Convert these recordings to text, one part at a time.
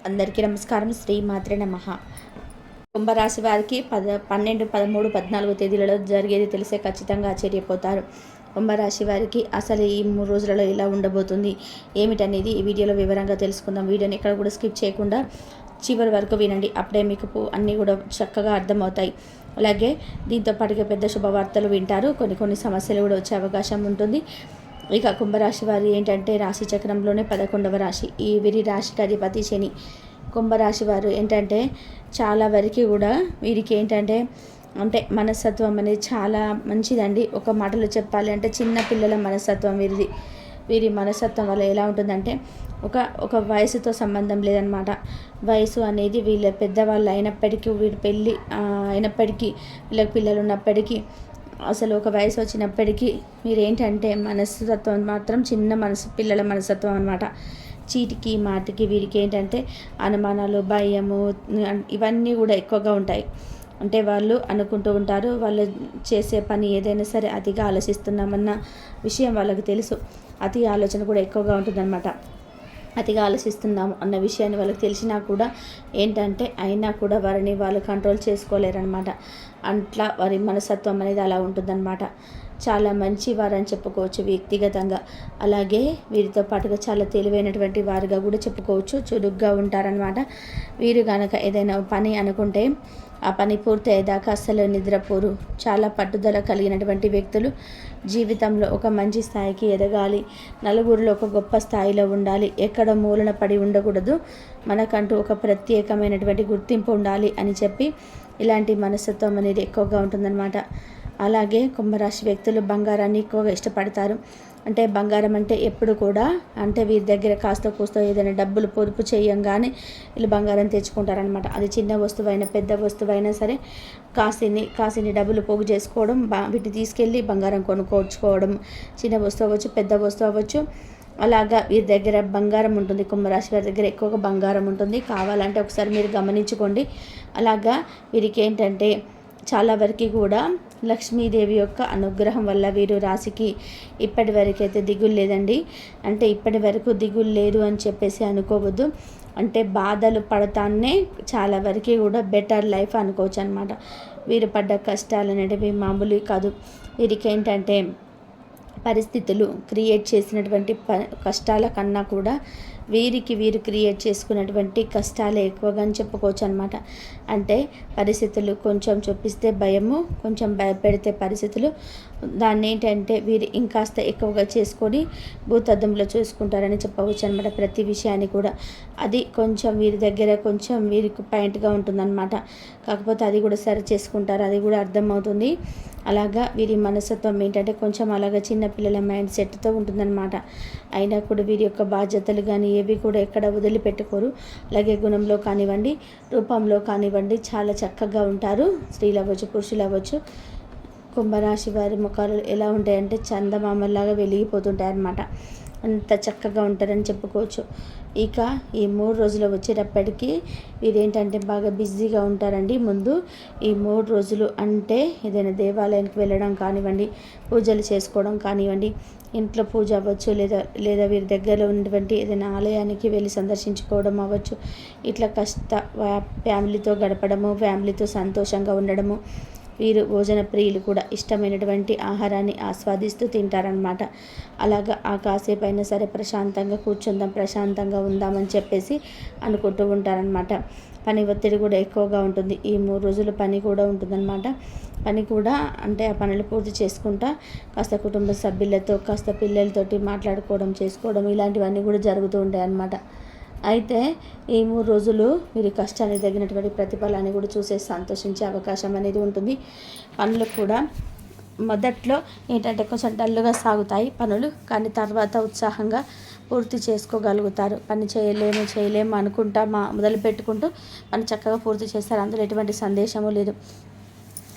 అందరికీ నమస్కారం. శ్రీ మాత్రే నమః. కుంభరాశి వారికి 12, 13, 14 తేదీలలో జరిగేది తెలిసే ఖచ్చితంగా ఆశ్చర్యపోతారు. కుంభరాశి వారికి అసలు ఈ 3 రోజులలో ఎలా ఉండబోతుంది ఏమిటనేది ఈ వీడియోలో వివరంగా తెలుసుకుందాం. వీడియోని ఎక్కడ కూడా స్కిప్ చేయకుండా చివరి వరకు వినండి. అప్పుడే మీకు అన్నీ కూడా చక్కగా అర్థమవుతాయి. అలాగే దీంతో పాటుగా పెద్ద శుభవార్తలు వింటారు. కొన్ని సమస్యలు కూడా వచ్చే అవకాశం ఉంటుంది. ఇక కుంభరాశి వారు ఏంటంటే రాశి చక్రంలోనే 11వ రాశి. ఈ వీరి రాశికి అధిపతి శని. కుంభరాశి వారు ఏంటంటే చాలా వరకు కూడా వీరికి ఏంటంటే మనస్తత్వం అనేది చాలా మంచిదండి. ఒక మాటలో చెప్పాలి అంటే చిన్న పిల్లల మనస్తత్వం వీరిది. వీరి మనస్తత్వం వల్ల ఎలా ఉంటుందంటే ఒక వయసుతో సంబంధం లేదనమాట. వయసు అనేది వీళ్ళ పెద్దవాళ్ళు అయినప్పటికీ వీరి పెళ్ళి అయినప్పటికీ వీళ్ళకి పిల్లలు ఉన్నప్పటికీ అసలు ఒక వయసు వచ్చినప్పటికీ మీరేంటంటే మనస్తత్వం మాత్రం చిన్న పిల్లల మనస్తత్వం అనమాట. చీటికి మాటికి వీరికి ఏంటంటే అనుమానాలు, భయము ఇవన్నీ కూడా ఎక్కువగా ఉంటాయి. అంటే వాళ్ళు అనుకుంటూ ఉంటారు, వాళ్ళు చేసే పని ఏదైనా సరే అతిగా ఆలోచిస్తున్నామన్న విషయం వాళ్ళకి తెలుసు. అతి ఆలోచన కూడా ఎక్కువగా ఉంటుందన్నమాట. అతిగా ఆలోచిస్తున్నాము అన్న విషయాన్ని వాళ్ళకి తెలిసినా కూడా ఏంటంటే అయినా కూడా వారిని వాళ్ళు కంట్రోల్ చేసుకోలేరనమాట. అట్లా వారి మనస్తత్వం అనేది అలా ఉంటుందన్నమాట. చాలా మంచి వారని చెప్పుకోవచ్చు వ్యక్తిగతంగా. అలాగే వీరితో పాటుగా చాలా తెలివైనటువంటి వారుగా కూడా చెప్పుకోవచ్చు. చురుగ్గా ఉంటారనమాట. వీరు కనుక ఏదైనా పని అనుకుంటే ఆ పని పూర్తి అయ్యేదాకా అస్సలు నిద్రపోరు. చాలా పట్టుదల కలిగినటువంటి వ్యక్తులు. జీవితంలో ఒక మంచి స్థాయికి ఎదగాలి, నలుగురిలో ఒక గొప్ప స్థాయిలో ఉండాలి, ఎక్కడ మూలన పడి ఉండకూడదు, మనకంటూ ఒక ప్రత్యేకమైనటువంటి గుర్తింపు ఉండాలి అని చెప్పి ఇలాంటి మనస్తత్వం అనేది ఎక్కువగా ఉంటుందన్నమాట. అలాగే కుంభరాశి వ్యక్తులు బంగారాన్ని ఎక్కువగా ఇష్టపడతారు. అంటే బంగారం అంటే ఎప్పుడు కూడా వీరి దగ్గర కాస్త కూస్తో ఏదైనా డబ్బులు పొదుపు చేయంగానే వీళ్ళు బంగారం తెచ్చుకుంటారనమాట. అది చిన్న వస్తువైనా పెద్ద వస్తువైనా సరే కాసిని డబ్బులు పోగు చేసుకోవడం, వీటిని తీసుకెళ్ళి బంగారం కొనుక్కోవడం, చిన్న వస్తువు అవ్వచ్చు పెద్ద వస్తువు అవ్వచ్చు. అలాగా వీరి దగ్గర బంగారం ఉంటుంది. కుంభరాశి వారి దగ్గర ఎక్కువగా బంగారం ఉంటుంది. కావాలంటే ఒకసారి మీరు గమనించుకోండి. అలాగా వీరికి ఏంటంటే చాలా వరకు కూడా లక్ష్మీదేవి యొక్క అనుగ్రహం వల్ల వీరు రాశికి ఇప్పటి వరకు అయితే దిగులు లేదండి. ఇప్పటి వరకు దిగులు లేదు అని చెప్పేసి అనుకోవద్దు. బాధలు పడతానే చాలా వరకు కూడా బెటర్ లైఫ్ అనుకోవచ్చు అనమాట. వీరు పడ్డ కష్టాలు అనేటివి మామూలు కాదు. వీరికి ఏంటంటే పరిస్థితులు క్రియేట్ చేసినటువంటి కష్టాల కన్నా కూడా వీరు క్రియేట్ చేసుకున్నటువంటి కష్టాలే ఎక్కువగా అని చెప్పుకోవచ్చు అనమాట. పరిస్థితులు కొంచెం చూపిస్తే భయము, కొంచెం భయపెడితే పరిస్థితులు దాన్ని వీరు ఇంకాస్త ఎక్కువగా చేసుకొని భూతద్దంలో చూసుకుంటారని చెప్పవచ్చు అనమాట. ప్రతి విషయాన్ని కూడా అది కొంచెం వీరి దగ్గర కొంచెం వీరికి పాయింట్గా ఉంటుందన్నమాట. కాకపోతే అది కూడా సరి చేసుకుంటారు, అది కూడా అర్థమవుతుంది. అలాగా వీరి మనస్తత్వం కొంచెం అలాగా చిన్నపిల్లల మైండ్ సెట్తో ఉంటుందన్నమాట. అయినా కూడా వీరి యొక్క బాధ్యతలు కానీ ఏవి కూడా ఎక్కడ వదిలిపెట్టుకోరు. అలాగే గుణంలో కానివ్వండి, రూపంలో కానివ్వండి చాలా చక్కగా ఉంటారు. స్త్రీలు అవ్వచ్చు, పురుషులు అవ్వచ్చు. కుంభరాశి వారి ముఖాలు ఎలా ఉంటాయంటే చందమామలాగా వెలిగిపోతుంటాయి అన్నమాట. అంత చక్కగా ఉంటారని చెప్పుకోవచ్చు. ఇక ఈ 3 రోజులు వచ్చేటప్పటికీ వీరేంటంటే బాగా బిజీగా ఉంటారండి. ముందు ఈ 3 రోజులు ఏదైనా దేవాలయానికి వెళ్ళడం కానివ్వండి, పూజలు చేసుకోవడం కానివ్వండి, ఇంట్లో పూజ అవ్వచ్చు, లేదా వీరి దగ్గరలో ఉన్నటువంటి ఏదైనా ఆలయానికి వెళ్ళి సందర్శించుకోవడం అవ్వచ్చు. ఇట్లా ఫ్యామిలీతో గడపడము, ఫ్యామిలీతో సంతోషంగా ఉండడము. వీరు భోజన ప్రియులు కూడా ఇష్టమైనటువంటి ఆహారాన్ని ఆస్వాదిస్తూ తింటారనమాట. అలాగా ఆ కాసేపు అయినా సరే ప్రశాంతంగా కూర్చుందాం, ప్రశాంతంగా ఉందామని చెప్పేసి అనుకుంటూ ఉంటారనమాట. పని ఒత్తిడి కూడా ఎక్కువగా ఉంటుంది. ఈ 3 రోజులు పని కూడా ఉంటుందన్నమాట. పని కూడా ఆ పనులు పూర్తి చేసుకుంటా కాస్త కుటుంబ సభ్యులతో, కాస్త పిల్లలతోటి మాట్లాడుకోవడం, చేసుకోవడం ఇలాంటివన్నీ కూడా జరుగుతూ ఉంటాయి అన్నమాట. అయితే ఈ 3 రోజులు వీరి కష్టానికి తగినటువంటి ప్రతిఫలాన్ని కూడా చూసే సంతోషించే అవకాశం అనేది ఉంటుంది. పనులు కూడా మొదట్లో కొంచెం డల్లుగా సాగుతాయి పనులు, కానీ తర్వాత ఉత్సాహంగా పూర్తి చేసుకోగలుగుతారు. పని చేయలేము అనుకుంటా మొదలు పెట్టుకుంటూ పని చక్కగా పూర్తి చేస్తారు. అందులో ఎటువంటి సందేశము లేదు.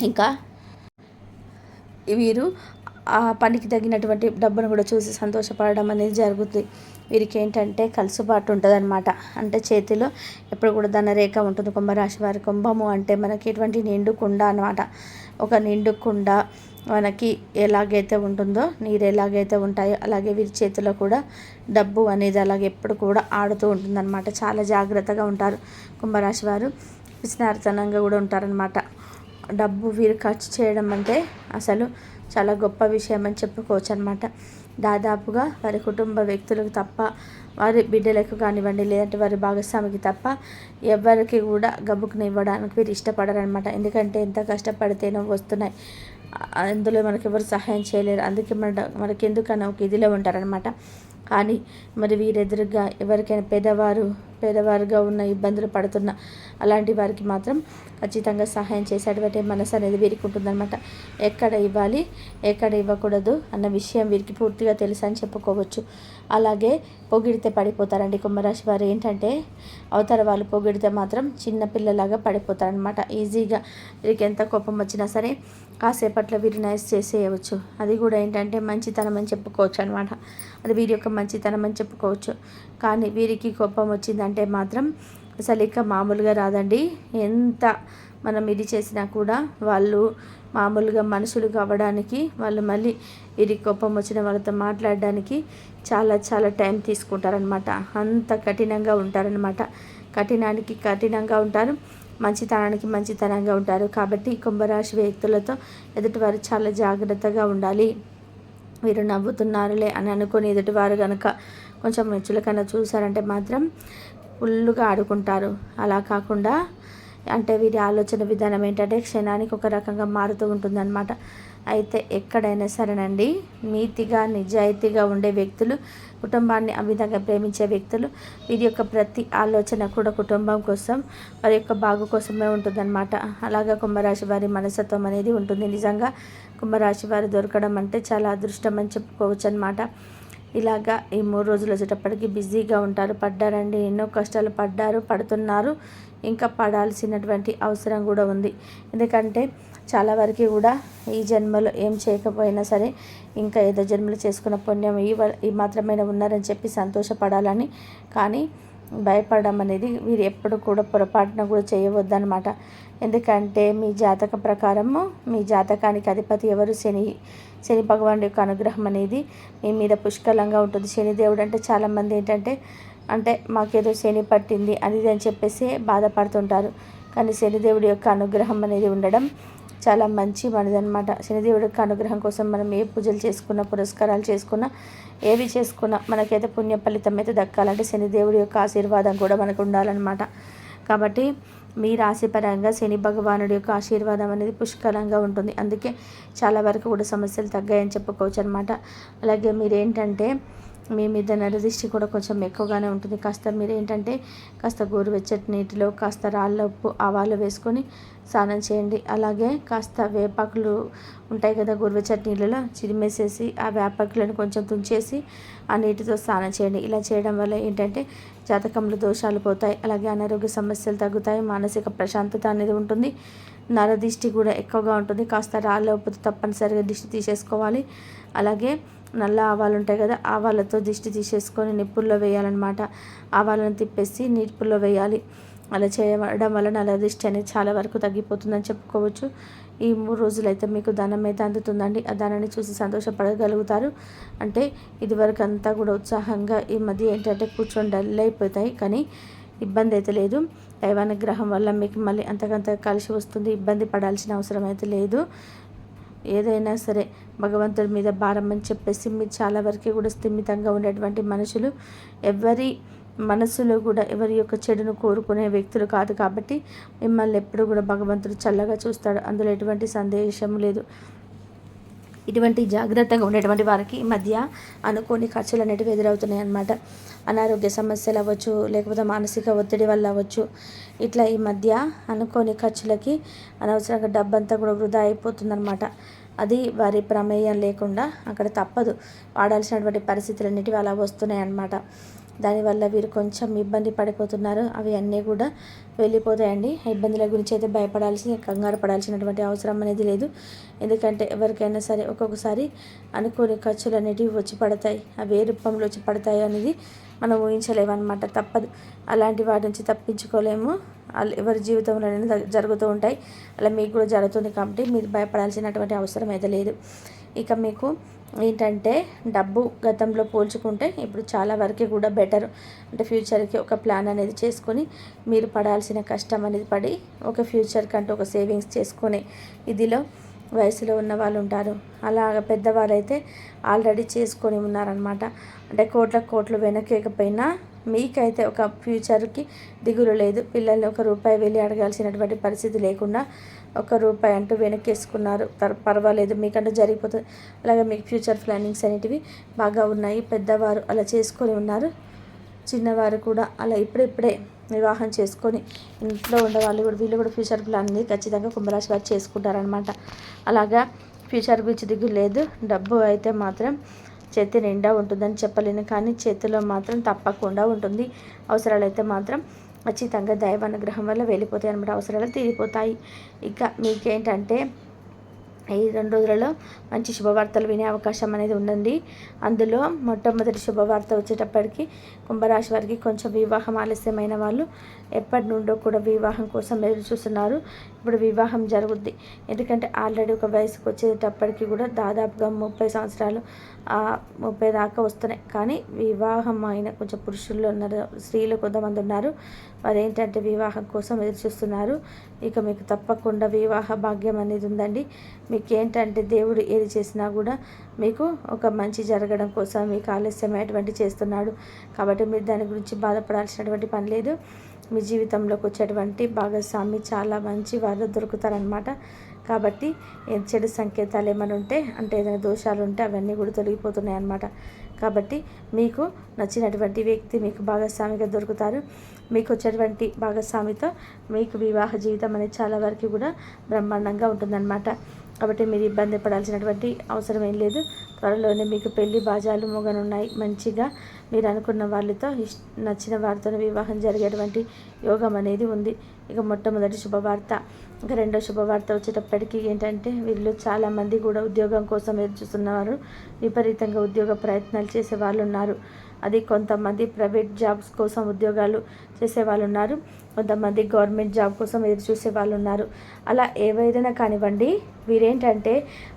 ఇంకా వీరు ఆ పనికి తగినటువంటి డబ్బును కూడా చూసి సంతోషపడడం అనేది జరుగుతుంది. వీరికి కలుసుబాటు ఉంటుంది అనమాట. చేతిలో ఎప్పుడు కూడా ధనరేఖ ఉంటుంది. కుంభరాశి వారి కుంభము మనకి ఎటువంటి నిండు కుండ అనమాట. ఒక నిండు కుండ మనకి ఎలాగైతే ఉంటుందో, నీరు ఎలాగైతే ఉంటాయో అలాగే వీరి చేతిలో కూడా డబ్బు అనేది అలాగే ఎప్పుడు కూడా ఆడుతూ ఉంటుందన్నమాట. చాలా జాగ్రత్తగా ఉంటారు కుంభరాశి వారు. పిసినారితనంగా కూడా ఉంటారనమాట. డబ్బు వీరు ఖర్చు చేయడం అంటే అసలు చాలా గొప్ప విషయం అని చెప్పుకోవచ్చు అనమాట. దాదాపుగా వారి కుటుంబ వ్యక్తులకు తప్ప, వారి బిడ్డలకు కానివ్వండి, లేదంటే వారి భాగస్వామికి తప్ప ఎవరికి కూడా గబుకుని ఇవ్వడానికి వీరు ఇష్టపడరనమాట. ఎందుకంటే ఎంత కష్టపడితేనో వస్తున్నాయి, అందులో మనకి ఎవరు సహాయం చేయలేరు, అందుకే మనకి ఎందుకన్నా ఒక ఇదిలో ఉంటారనమాట. కానీ మరి వీరెదురుగా ఎవరికైనా పేదవారుగా ఉన్న ఇబ్బందులు పడుతున్న అలాంటి వారికి మాత్రం ఖచ్చితంగా సహాయం చేసేటువంటి మనసు అనేది వీరికి ఉంటుందన్నమాట. ఎక్కడ ఇవ్వాలి, ఎక్కడ ఇవ్వకూడదు అన్న విషయం వీరికి పూర్తిగా తెలుసు అని చెప్పుకోవచ్చు. అలాగే పొగిడితే పడిపోతారండి కుంభరాశి వారు. ఏంటంటే అవతల వాళ్ళు పొగిడితే మాత్రం చిన్నపిల్లలాగా పడిపోతారనమాట. ఈజీగా వీరికి ఎంత కోపం వచ్చినా సరే కాసేపట్లో వీరు నైస్ చేసేయవచ్చు. అది కూడా ఏంటంటే మంచితనం అని చెప్పుకోవచ్చు అనమాట. అది వీరి యొక్క మంచితనం అని చెప్పుకోవచ్చు. కానీ వీరికి కోపం వచ్చిందంటే మాత్రం అసలు ఇక మామూలుగా రాదండి. ఎంత మనం ఇది చేసినా కూడా వాళ్ళు మామూలుగా మనుషులు కావడానికి, వాళ్ళు మళ్ళీ వీరికి కోపం వచ్చిన వాళ్ళతో మాట్లాడడానికి చాలా చాలా టైం తీసుకుంటారనమాట. అంత కఠినంగా ఉంటారనమాట. కఠినానికి కఠినంగా ఉంటారు, మంచితనానికి మంచితనంగా ఉంటారు. కాబట్టి కుంభరాశి వ్యక్తులతో ఎదుటివారు చాలా జాగ్రత్తగా ఉండాలి. వీరు నవ్వుతున్నారులే అని అనుకుని ఎదుటివారు కనుక కొంచెం చులకన చూసారంటే మాత్రం ఫుల్లుగా ఆడుకుంటారు. అలా కాకుండా అంటే వీరి ఆలోచన విధానం ఏంటంటే క్షణానికి ఒక రకంగా మారుతూ ఉంటుందన్నమాట. అయితే ఎక్కడైనా సరేనండి, నీతిగా నిజాయితీగా ఉండే వ్యక్తులు, కుటుంబాన్ని అమితంగా ప్రేమించే వ్యక్తులు, వీరి యొక్క ప్రతి ఆలోచన కూడా కుటుంబం కోసం, వారి యొక్క బాగు కోసమే ఉంటుందన్నమాట. అలాగా కుంభరాశి వారి మనస్తత్వం అనేది ఉంటుంది. నిజంగా కుంభరాశి వారు దొరకడం అంటే చాలా అదృష్టం అని చెప్పుకోవచ్చు అనమాట. ఇలాగా ఈ 3 రోజులు వచ్చేటప్పటికి బిజీగా ఉంటారు. పడ్డారండి, ఎన్నో కష్టాలు పడుతున్నారు, ఇంకా పడాల్సినటువంటి అవసరం కూడా ఉంది. ఎందుకంటే చాలా వరకు కూడా ఈ జన్మలో ఏం చేయకపోయినా సరే ఇంకా ఏదో జన్మలో చేసుకున్న పుణ్యం ఈ మాత్రమే ఉన్నారని చెప్పి సంతోషపడాలని, కానీ భయపడడం అనేది వీరు ఎప్పుడు కూడా పొరపాటున కూడా చేయవద్దనమాట. ఎందుకంటే మీ జాతక ప్రకారము, మీ జాతకానికి అధిపతి ఎవరు? శని భగవానుడి యొక్క అనుగ్రహం అనేది మీ మీద పుష్కలంగా ఉంటుంది. శనిదేవుడు అంటే చాలామంది ఏంటంటే మాకేదో శని పట్టింది అని చెప్పేసి బాధపడుతుంటారు. కానీ శనిదేవుడి యొక్క అనుగ్రహం అనేది ఉండడం చాలా మంచి మనదనమాట. శనిదేవుడి యొక్క అనుగ్రహం కోసం మనం ఏ పూజలు చేసుకున్నా, పురస్కారాలు చేసుకున్నా, ఏవి చేసుకున్నా మనకైతే పుణ్య ఫలితం అయితే దక్కాలంటే శనిదేవుడి యొక్క ఆశీర్వాదం కూడా మనకు ఉండాలన్నమాట. కాబట్టి మీ రాశిపరంగా శని భగవానుడి యొక్క ఆశీర్వాదం అనేది పుష్కలంగా ఉంటుంది. అందుకే చాలా వరకు కూడా సమస్యలు తగ్గాయని చెప్పుకోవచ్చు అనమాట. అలాగే మీరేంటంటే మీ మీద నరదిష్టి కూడా కొంచెం ఎక్కువగానే ఉంటుంది. కాస్త గోరువెచ్చటి నీటిలో కాస్త రాళ్ళ ఉప్పు, ఆవాలు వేసుకొని స్నానం చేయండి. అలాగే కాస్త వేపాకులు ఉంటాయి కదా, గోరువెచ్చటి నీళ్ళలో చిరిమేసేసి ఆ వేపాకులను కొంచెం తుంచేసి ఆ నీటితో స్నానం చేయండి. ఇలా చేయడం వల్ల ఏంటంటే జాతకంలో దోషాలు పోతాయి, అలాగే అనారోగ్య సమస్యలు తగ్గుతాయి, మానసిక ప్రశాంతత అనేది ఉంటుంది. నరదిష్టి కూడా ఎక్కువగా ఉంటుంది. కాస్త రాళ్ళ ఉప్పుతో తప్పనిసరిగా దిష్టి తీసేసుకోవాలి. అలాగే నల్ల ఆవాలు ఉంటాయి కదా, ఆవాలతో దిష్టి తీసేసుకొని నిప్పుల్లో వేయాలన్నమాట. ఆవాలను తిప్పేసి నిప్పుల్లో వేయాలి. అలా చేయడం వల్ల నల్ల దిష్టి అనేది చాలా వరకు తగ్గిపోతుందని చెప్పుకోవచ్చు. ఈ 3 రోజులైతే మీకు ధనం అయితే అందుతుందండి. ఆ ధనాన్ని చూసి సంతోషపడగలుగుతారు. అంటే ఇదివరకు అంతా కూడా ఉత్సాహంగా, ఈ మధ్య ఏంటంటే కూర్చొని డల్ అయిపోతాయి, కానీ ఇబ్బంది అయితే లేదు. దైవానుగ్రహం వల్ల మీకు మళ్ళీ అంతకంత కలిసి వస్తుంది. ఇబ్బంది పడాల్సిన అవసరం అయితే లేదు. ఏదైనా సరే భగవంతుడి మీద భారం అని చెప్పేసి మీరు చాలా వరకు కూడా స్థిమితంగా ఉండేటువంటి మనుషులు, ఎవరి మనసులో కూడా ఎవరి యొక్క చెడును కోరుకునే వ్యక్తులు కాదు. కాబట్టి మిమ్మల్ని ఎప్పుడు కూడా భగవంతుడు చల్లగా చూస్తాడు, అందులో ఎటువంటి సందేహం లేదు. ఇటువంటి జాగ్రత్తగా ఉండేటువంటి వారికి ఈ మధ్య అనుకోని ఖర్చులు అనేటివి ఎదురవుతున్నాయి అన్నమాట. అనారోగ్య సమస్యలు అవ్వచ్చు, లేకపోతే మానసిక ఒత్తిడి వల్ల అవ్వచ్చు. ఇట్లా ఈ మధ్య అనుకోని ఖర్చులకి అనవసరంగా డబ్బంతా కూడా వృధా అయిపోతుందన్నమాట. అది వారి ప్రమేయం లేకుండా అక్కడ తప్పదు, వాడాల్సినటువంటి పరిస్థితులన్నిటివి అలా వస్తున్నాయి అన్నమాట. దానివల్ల వీరు కొంచెం ఇబ్బంది పడిపోతున్నారు. అవి అన్నీ కూడా వెళ్ళిపోతాయండి. ఇబ్బందుల గురించి అయితే కంగారు పడాల్సినటువంటి అవసరం అనేది లేదు. ఎందుకంటే ఎవరికైనా సరే ఒక్కొక్కసారి అనుకోని ఖర్చులు అనేటివి వచ్చి పడతాయి. అవి ఏ రూపంలో వచ్చి పడతాయి అనేది మనం ఊహించలేమన్నమాట. తప్పదు, అలాంటి వాటి నుంచి తప్పించుకోలేము. ఎవరి జీవితంలో జరుగుతూ ఉంటాయి. అలా మీకు కూడా జరుగుతుంది కాబట్టి మీరు భయపడాల్సినటువంటి అవసరం అయితే లేదు. ఇక మీకు ఏంటంటే డబ్బు గతంలో పోల్చుకుంటే ఇప్పుడు చాలా వరకు కూడా బెటర్. అంటే ఫ్యూచర్కి ఒక ప్లాన్ అనేది చేసుకొని మీరు పడాల్సిన కష్టం అనేది పడి ఒక ఫ్యూచర్కి అంటూ ఒక సేవింగ్స్ చేసుకునే ఇదిలో వయసులో ఉన్న వాళ్ళు ఉంటారు. అలాగ పెద్దవారు అయితే ఆల్రెడీ చేసుకొని ఉన్నారనమాట. అంటే కోట్లు వెనకేకపోయినా మీకైతే ఒక ఫ్యూచర్కి దిగులు లేదు. పిల్లల్ని ₹1 వెళ్ళి అడగాల్సినటువంటి పరిస్థితి లేకుండా ₹1 అంటూ వెనక్కేసుకున్నారు. పర్వాలేదు, మీకంటూ జరిగిపోతుంది. అలాగే మీకు ఫ్యూచర్ ప్లానింగ్స్ అనేటివి బాగా ఉన్నాయి. పెద్దవారు అలా చేసుకొని ఉన్నారు. చిన్నవారు కూడా అలా ఇప్పుడిప్పుడే వివాహం చేసుకొని ఇంట్లో ఉండేవాళ్ళు కూడా వీళ్ళు కూడా ఫ్యూచర్ ప్లాన్ అనేది ఖచ్చితంగా కుంభరాశి వారు చేసుకుంటారనమాట. అలాగా ఫ్యూచర్ గురించి దిగులు లేదు. డబ్బు అయితే మాత్రం చేతి నిండా ఉంటుందని చెప్పలేను, కానీ చేతిలో మాత్రం తప్పకుండా ఉంటుంది. అవసరాలు అయితే మాత్రం ఖచ్చితంగా దైవ అనుగ్రహం వల్ల వెళ్ళిపోతాయి అన్నమాట. అవసరాలు తీరిపోతాయి. ఇక మీకేంటంటే ఈ 2 రోజులలో మంచి శుభవార్తలు వినే అవకాశం అనేది ఉందండి. అందులో మొట్టమొదటి శుభవార్త వచ్చేటప్పటికి కుంభరాశి వారికి కొంచెం వివాహం ఆలస్యమైన వాళ్ళు ఎప్పటి నుండో కూడా వివాహం కోసం ఎదురు చూస్తున్నారు. ఇప్పుడు వివాహం జరుగుద్ది. ఎందుకంటే ఆల్రెడీ ఒక వయసుకు వచ్చేటప్పటికి కూడా దాదాపుగా 30 సంవత్సరాలు 30 దాకా వస్తున్నాయి. కానీ వివాహం అయిన కొంచెం పురుషుల్లో ఉన్నారు, స్త్రీలు కొంతమంది ఉన్నారు. వారు ఏంటంటే వివాహం కోసం ఎదురు చూస్తున్నారు. ఇక మీకు తప్పకుండా వివాహ భాగ్యం అనేది ఉందండి. మీకు ఏంటంటే దేవుడు ఏది చేసినా కూడా మీకు ఒక మంచి జరగడం కోసం మీకు ఆలస్యమైనటువంటి చేస్తున్నాడు. కాబట్టి మీరు దాని గురించి బాధపడాల్సినటువంటి పని లేదు. మీ జీవితంలోకి వచ్చేటువంటి భాగస్వామి చాలా మంచి వారు దొరుకుతారనమాట. కాబట్టి చెడు సంకేతాలు ఏమైనా ఉంటే, అంటే ఏదైనా దోషాలు ఉంటే అవన్నీ కూడా తొలగిపోతున్నాయి అన్నమాట. కాబట్టి మీకు నచ్చినటువంటి వ్యక్తి మీకు భాగస్వామిగా దొరుకుతారు. మీకు వచ్చేటువంటి భాగస్వామితో మీకు వివాహ జీవితం అనేది చాలా వరకు కూడా బ్రహ్మాండంగా ఉంటుందన్నమాట. కాబట్టి మీరు ఇబ్బంది పడాల్సినటువంటి అవసరం ఏం లేదు. త్వరలోనే మీకు పెళ్లి బాజాలు మోగనున్నాయి. మంచిగా మీరు అనుకున్న వాళ్ళతో నచ్చిన వారితో వివాహం జరిగేటువంటి యోగం అనేది ఉంది. ఇక మొట్టమొదటి శుభవార్త. ఇక రెండో శుభవార్త వచ్చేటప్పటికి ఏంటంటే వీళ్ళు చాలామంది కూడా ఉద్యోగం కోసం ఎదురు చూస్తున్నవారు, విపరీతంగా ఉద్యోగ ప్రయత్నాలు చేసే వాళ్ళు ఉన్నారు. అది కొంతమంది ప్రైవేట్ జాబ్స్ కోసం ఉద్యోగాలు చేసే వాళ్ళు ఉన్నారు, కొంతమంది గవర్నమెంట్ జాబ్ కోసం ఎదురు చూసే వాళ్ళు ఉన్నారు. అలా ఏవైనా కానివ్వండి, వీరేంటంటే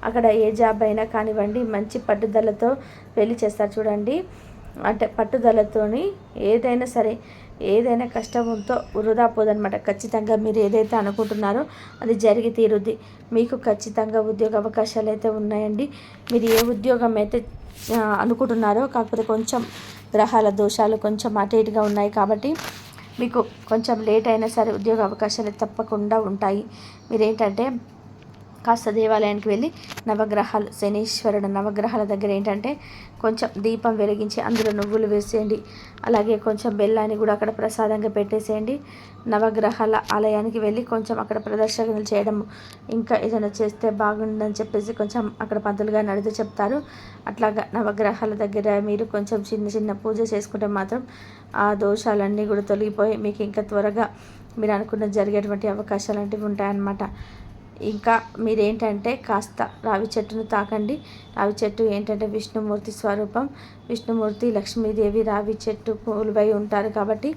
అక్కడ ఏ జాబ్ అయినా కానివ్వండి మంచి పట్టుదలతో పెళ్లి చేస్తారు చూడండి. అంటే పట్టుదలతోని ఏదైనా సరే, ఏదైనా కష్టంతో వృధా పోదనమాట. ఖచ్చితంగా మీరు ఏదైతే అనుకుంటున్నారో అది జరిగి తీరుద్ది. మీకు ఖచ్చితంగా ఉద్యోగ అవకాశాలు అయితే ఉన్నాయండి. మీరు ఏ ఉద్యోగం అయితే అనుకుంటున్నారో, కాకపోతే కొంచెం గ్రహాల దోషాలు కొంచెం అటు ఇటుగా ఉన్నాయి కాబట్టి మీకు కొంచెం లేట్ అయినా సరే ఉద్యోగ అవకాశాలు తప్పకుండా ఉంటాయి. మీరేంటంటే కాస్త దేవాలయానికి వెళ్ళి నవగ్రహాలు, శనీశ్వరుడు నవగ్రహాల దగ్గర ఏంటంటే కొంచెం దీపం వెలిగించి అందులో నువ్వులు వేసేయండి. అలాగే కొంచెం బెల్లాన్ని కూడా అక్కడ ప్రసాదంగా పెట్టేసేయండి. నవగ్రహాల ఆలయానికి వెళ్ళి కొంచెం అక్కడ ప్రదర్శనలు చేయడం, ఇంకా ఏదైనా చేస్తే బాగుందని చెప్పేసి కొంచెం అక్కడ పంతులుగా నడితే చెప్తారు. అట్లాగా నవగ్రహాల దగ్గర మీరు కొంచెం చిన్న చిన్న పూజ చేసుకుంటే మాత్రం ఆ దోషాలన్నీ కూడా తొలగిపోయి మీకు ఇంకా త్వరగా మీరు అనుకున్న జరిగేటువంటి అవకాశాలు అనేవి ఉంటాయన్నమాట. ఇంకా మీరేంటంటే కాస్త రావి చెట్టును తాకండి. రావి చెట్టు ఏంటంటే విష్ణుమూర్తి స్వరూపం. విష్ణుమూర్తి, లక్ష్మీదేవి రావి చెట్టు కొలువై ఉంటారు. కాబట్టి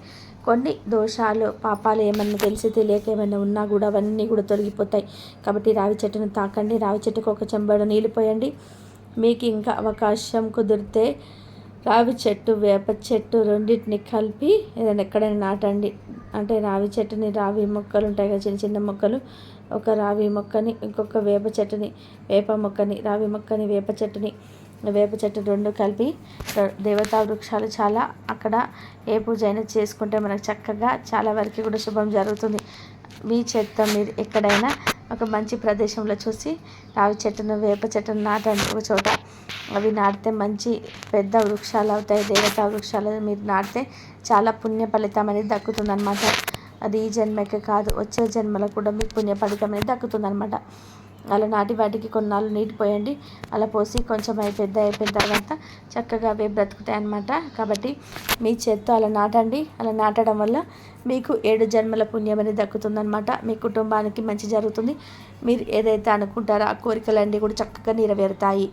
కొన్ని దోషాలు, పాపాలు ఏమన్నా తెలిసి తెలియక ఏమైనా ఉన్నా కూడా అవన్నీ కూడా తొలగిపోతాయి. కాబట్టి రావి చెట్టును తాకండి. రావి చెట్టుకు ఒక చెంబడు నీళ్ళు పోయండి. మీకు ఇంకా అవకాశం కుదిరితే రావి చెట్టు, వేప చెట్టు రెండింటిని కలిపి ఏదైనా ఎక్కడైనా నాటండి. అంటే రావి చెట్టుని, రావి మొక్కలు ఉంటాయి కదా చిన్న చిన్న మొక్కలు, ఒక రావి మొక్కని, ఇంకొక వేప చెట్టుని, వేప మొక్కని, రావి మొక్కని, వేప చెట్టుని, వేప చెట్టు రెండు కలిపి దేవతా వృక్షాలు చాలా అక్కడ ఏ పూజ అయినా చేసుకుంటే మనకు చక్కగా చాలా వరకు కూడా శుభం జరుగుతుంది. మీ చెత్త మీరు ఎక్కడైనా ఒక మంచి ప్రదేశంలో చూసి రావి చెట్టును, వేప చెట్టును నాటండి ఒక చోట. అవి నాటితే మంచి పెద్ద వృక్షాలు అవుతాయి. దేవతా వృక్షాలు మీరు నాటితే చాలా పుణ్య ఫలితం అనేది దక్కుతుందన్నమాట. అది ఈ జన్మకే కాదు, వచ్చే జన్మలో కూడా మీకు పుణ్య ఫలితం అనేది దక్కుతుందన్నమాట. అలా నాటి వాటికి కొన్నాళ్ళు నీటి పోయండి. అలా పోసి కొంచెం పెద్ద అయిపోయిన తర్వాత చక్కగా అవే బ్రతుకుతాయి అన్నమాట. కాబట్టి మీ చెత్త అలా నాటండి. అలా నాటడం వల్ల మీకు 7 జన్మల పుణ్యం అనేది దక్కుతుందన్నమాట. మీ కుటుంబానికి మంచి జరుగుతుంది. మీరు ఏదైతే అనుకుంటారో ఆ కోరికలన్నీ కూడా చక్కగా నెరవేరుతాయి.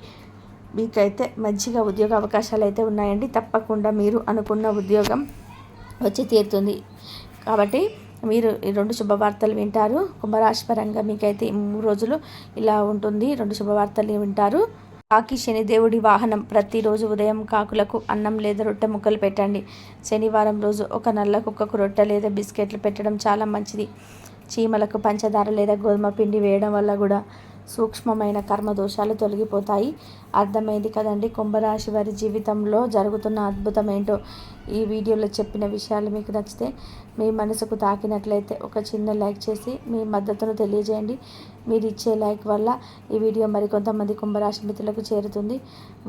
మీకైతే మంచిగా ఉద్యోగ అవకాశాలు అయితే ఉన్నాయండి. తప్పకుండా మీరు అనుకున్న ఉద్యోగం వచ్చి తీరుతుంది. కాబట్టి మీరు ఈ 2 శుభవార్తలు వింటారు. కుంభరాశి పరంగా మీకైతే ఈ 3 రోజులు ఇలా ఉంటుంది. 2 శుభవార్తలు వింటారు. కాకి శనిదేవుడి వాహనం. ప్రతిరోజు ఉదయం కాకులకు అన్నం లేదా రొట్టె ముక్కలు పెట్టండి. శనివారం రోజు ఒక నల్ల కుక్కకు రొట్టె లేదా బిస్కెట్లు పెట్టడం చాలా మంచిది. చీమలకు పంచదార లేదా గోధుమ పిండి వేయడం వల్ల కూడా సూక్ష్మమైన కర్మ దోషాలు తొలగిపోతాయి. అర్థమైంది కదండి కుంభరాశి వారి జీవితంలో జరుగుతున్న అద్భుతం ఏంటో. ఈ వీడియోలో చెప్పిన విషయాలు మీకు నచ్చితే, మీ మనసుకు తాకినట్లయితే ఒక చిన్న లైక్ చేసి మీ మద్దతును తెలియజేయండి. మీరు ఇచ్చే లైక్ వల్ల ఈ వీడియో మరికొంతమంది కుంభరాశి మిత్రులకు చేరుతుంది.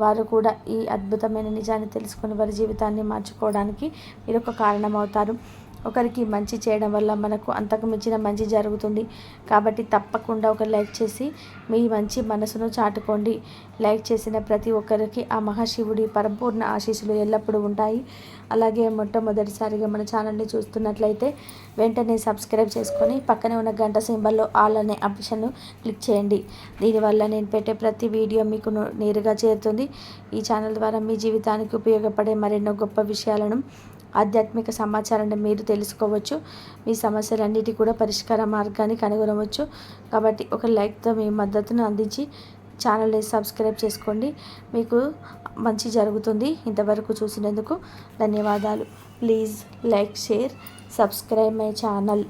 వారు కూడా ఈ అద్భుతమైన నిజాన్ని తెలుసుకొని వారి జీవితాన్ని మార్చుకోవడానికి మీరు ఒక కారణం అవుతారు. ఒకరికి మంచి చేయడం వల్ల మనకు అంతకు మించిన మంచి జరుగుతుంది. కాబట్టి తప్పకుండా ఒక లైక్ చేసి మీ మంచి మనసును చాటుకోండి. లైక్ చేసిన ప్రతి ఒక్కరికి ఆ మహాశివుడి పరిపూర్ణ ఆశీస్సులు ఎల్లప్పుడూ ఉంటాయి. అలాగే మొట్టమొదటిసారిగా మన ఛానల్ని చూస్తున్నట్లయితే వెంటనే సబ్స్క్రైబ్ చేసుకొని పక్కనే ఉన్న గంట సింబల్లో ఆల్ అనే ఆప్షన్ను క్లిక్ చేయండి. దీనివల్ల నేను పెట్టే ప్రతి వీడియో మీకు నేరుగా చేరుతుంది. ఈ ఛానల్ ద్వారా మీ జీవితానికి ఉపయోగపడే మరెన్నో గొప్ప విషయాలను, ఆధ్యాత్మిక సమాచారాన్ని మీరు తెలుసుకోవచ్చు. మీ సమస్యలన్నిటి కూడా పరిష్కార మార్గాన్ని కనుగొనవచ్చు. కాబట్టి ఒక లైక్తో మీ మద్దతును అందించి ఛానల్ని సబ్స్క్రైబ్ చేసుకోండి. మీకు మంచి జరుగుతుంది. ఇంతవరకు చూసినందుకు ధన్యవాదాలు. Please like, share, subscribe my channel.